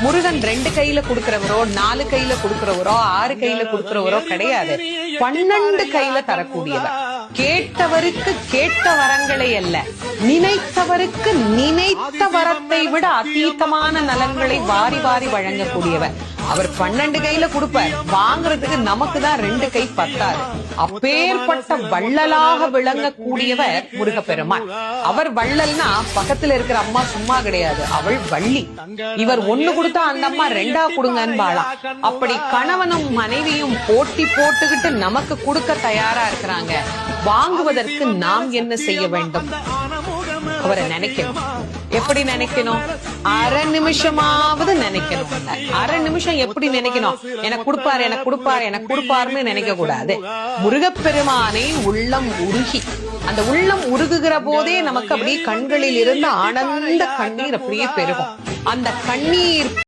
முருகன் 2 கையில கொடுக்கிறவரோ 4 கையில கொடுக்கிறவரோ 6 கையில கொடுக்கிறவரோ கிடையாது. 12 கையில தரக்கூடியவர். கேட்டவருக்கு கேட்ட வரங்களை அல்ல, நினைத்தவருக்கு நினைத்த வரத்தை விட அதீதமான நலன்களை வாரி வாரி வழங்கக்கூடியவர். அவர் 12 கையில கொடுப்பார், வாங்குறதுக்கு நமக்கு தான் 2 கை பத்தாது. அப்பேற்பட்ட வள்ளலாக விளங்கக்கூடியவர் முருகப்பெருமான். அவர் வள்ளல்னா பக்கத்துல இருக்கிற அம்மா சும்மா கிடையாது, அவள் வள்ளி. இவர் 1 கொடுத்தா அந்த அம்மா 2 கொடுங்கன்னு வாழலாம். அப்படி கணவனும் மனைவியும் போட்டி போட்டுக்கிட்டு நமக்கு கொடுக்க தயாரா இருக்கிறாங்க. வாங்குவதற்கு நாம் என்ன செய்ய வேண்டும்? அவரை நினைக்கணும். எப்படி நினைக்கணும்? அரை நிமிஷமாவது நினைக்கணும். அரை நிமிஷம் எப்படி நினைக்கணும்? எனக்கு கொடுப்பாரு, எனக்கு கொடுப்பாரு, எனக்கு கொடுப்பாருன்னு நினைக்க கூடாது. முருகப்பெருமானை உள்ளம் உருகி, அந்த உள்ளம் உருகுகிற போதே நமக்கு அப்படியே கண்களில் இருந்து ஆனந்த கண்ணீர் அப்படியே பெருகும். அந்த கண்ணீர்